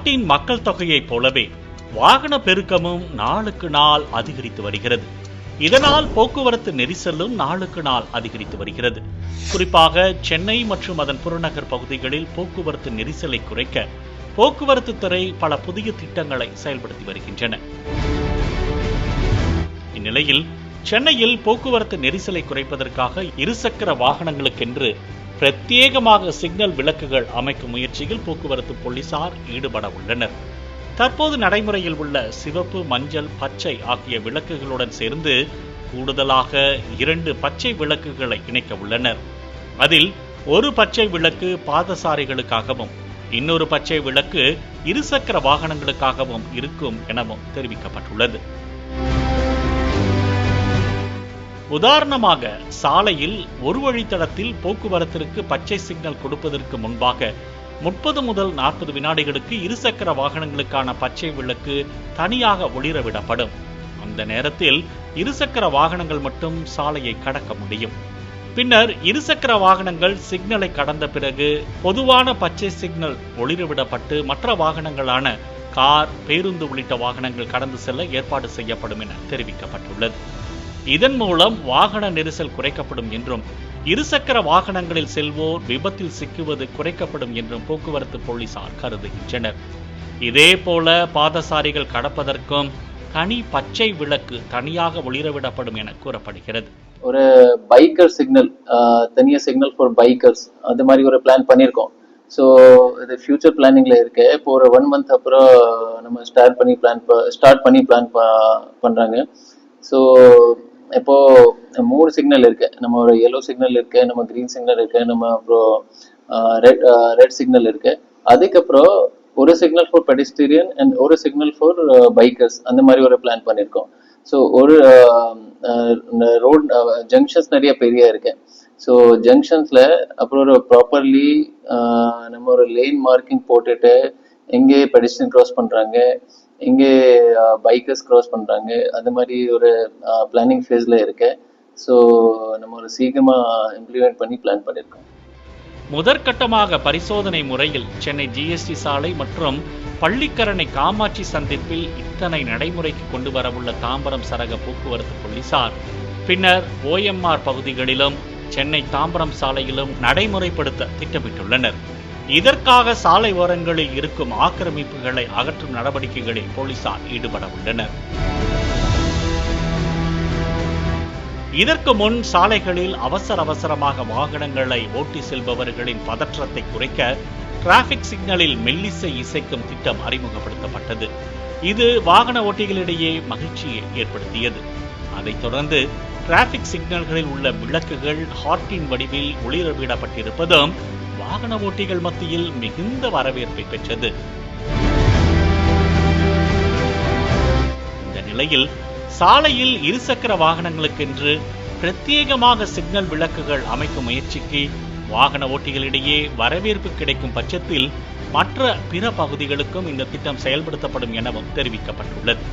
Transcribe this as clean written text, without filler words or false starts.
நாட்டின் மக்கள் தொகையைப் போலவே வாகன பெருக்கமும் நாளுக்கு நாள் அதிகரித்து வருகிறது. இதனால் போக்குவரத்து நெரிசலும் நாளுக்கு நாள் அதிகரித்து வருகிறது. குறிப்பாக சென்னை மற்றும் அதன் புறநகர் பகுதிகளில் போக்குவரத்து நெரிசலை குறைக்க போக்குவரத்து துறை பல புதிய திட்டங்களை செயல்படுத்தி வருகின்றன. இந்நிலையில் சென்னையில் போக்குவரத்து நெரிசலை குறைப்பதற்காக இருசக்கர வாகனங்களுக்கென்று பிரத்யேகமாக சிக்னல் விளக்குகள் அமைக்கும் முயற்சியில் போக்குவரத்து போலீசார் ஈடுபட உள்ளனர். தற்போது நடைமுறையில் உள்ள சிவப்பு, மஞ்சள், பச்சை ஆகிய விளக்குகளுடன் சேர்ந்து கூடுதலாக 2 பச்சை விளக்குகளை இணைக்க உள்ளனர். அதில் ஒரு பச்சை விளக்கு பாதசாரிகளுக்காகவும் இன்னொரு பச்சை விளக்கு இருசக்கர வாகனங்களுக்காகவும் இருக்கும் எனவும் தெரிவிக்கப்பட்டுள்ளது. உதாரணமாக, சாலையில் ஒரு வழித்தடத்தில் போக்குவரத்திற்கு பச்சை சிக்னல் கொடுப்பதற்கு முன்பாக 30 முதல் 40 வினாடிகளுக்கு இருசக்கர வாகனங்களுக்கான பச்சை விளக்கு தனியாக ஒளிரவிடப்படும். அந்த நேரத்தில் இருசக்கர வாகனங்கள் மட்டும் சாலையை கடக்க முடியும். பின்னர் இருசக்கர வாகனங்கள் சிக்னலை கடந்த பிறகு பொதுவான பச்சை சிக்னல் ஒளிரவிடப்பட்டு மற்ற வாகனங்களான கார், பேருந்து உள்ளிட்ட வாகனங்கள் கடந்து செல்ல ஏற்பாடு செய்யப்படும் என தெரிவிக்கப்பட்டுள்ளது. இதன் மூலம் வாகன நெரிசல் குறைக்கப்படும் என்றும் இருசக்கர வாகனங்களில் செல்வோர் விபத்தில் சிக்குவது குறைக்கப்படும் என்றும் போக்குவரத்து போலீசார் கருதுகின்றனர். இதேபோல பாதசாரிகள் கடப்பதற்கும் தனி பச்சை விளக்கு தனியாக ஒளிரவிடப்படும் என கூறப்படுகிறது. ஒரு பைக்கர் சிக்னல், தனியாக சிக்னல் ஃபார் பைக்கர்ஸ், அது மாதிரி ஒரு பிளான் பண்ணியிருக்கோம். ஸோ இது ஃபியூச்சர் பிளானிங்ல இருக்கு. இப்போ ஒரு 1 month அப்புறம் நம்ம ஸ்டார்ட் பண்ணி பிளான் பண்றாங்க. ஸோ இப்போ 3 சிக்னல் இருக்கு. நம்ம ஒரு yellow சிக்னல் இருக்கு, நம்ம கிரீன் சிக்னல் இருக்கு, நம்ம அப்புறம் ரெட் சிக்னல் இருக்கு. அதுக்கப்புறம் ஒரு சிக்னல் ஃபார் பெடிஸ்டீரியன் அண்ட் ஒரு சிக்னல் ஃபார் பைக்கர்ஸ், அந்த மாதிரி ஒரு பிளான் பண்ணியிருக்கோம். ஸோ ஒரு ரோட் ஜங்ஷன்ஸ் நிறைய பெரிய இருக்கு. ஸோ ஜங்ஷன்ஸ்ல அப்புறம் ஒரு ப்ராப்பர்லி நம்ம ஒரு லேன் மார்க்கிங் போட்டுட்டு எங்கே பெடிஸ்டரியன் கிராஸ் பண்றாங்க, எங்கே பைக்கர்ஸ் கிராஸ் பண்றாங்க, அது மாதிரி ஒரு பிளானிங் ஃபேஸ்ல இருக்கு. ஸோ நம்ம ஒரு சீக்கிரமா இம்ப்ளிமெண்ட் பண்ணி பிளான் பண்ணியிருக்கோம். முதற்கட்டமாக பரிசோதனை முறையில் சென்னை ஜிஎஸ்டி சாலை மற்றும் பள்ளிக்கரணை காமாட்சி சந்திப்பில் இத்தனை நடைமுறைக்கு கொண்டு வரவுள்ள தாம்பரம் சரக போக்குவரத்து போலீசார் பின்னர் OMR பகுதிகளிலும் சென்னை தாம்பரம் சாலையிலும் நடைமுறைப்படுத்த திட்டமிட்டுள்ளனர். இதற்காக சாலை ஓரங்களில் இருக்கும் ஆக்கிரமிப்புகளை அகற்றும் நடவடிக்கைகளில் போலீசார் ஈடுபட உள்ளனர். இதற்கு முன் சாலைகளில் அவசரமாக வாகனங்களை ஓட்டி செல்பவர்களின் பதற்றத்தை குறைக்க டிராபிக் சிக்னலில் மெல்லிசை இசைக்கும் திட்டம் அறிமுகப்படுத்தப்பட்டது. இது வாகன ஓட்டிகளிடையே மகிழ்ச்சியை ஏற்படுத்தியது. அதைத் தொடர்ந்து டிராபிக் சிக்னல்களில் உள்ள விளக்குகள் ஹார்ட்டின் வடிவில் ஒளிரவிடப்பட்டிருப்பதும் வாகன ஓட்டிகள் மத்தியில் மிகுந்த வரவேற்பை பெற்றது. இந்த நிலையில் சாலையில் இருசக்கர வாகனங்களுக்கென்று பிரத்யேகமாக சிக்னல் விளக்குகள் அமைக்கும் முயற்சிக்கு வாகன ஓட்டிகளிடையே வரவேற்பு கிடைக்கும் பட்சத்தில் மற்ற பிற பகுதிகளுக்கும் இந்த திட்டம் செயல்படுத்தப்படும் எனவும் தெரிவிக்கப்பட்டுள்ளது.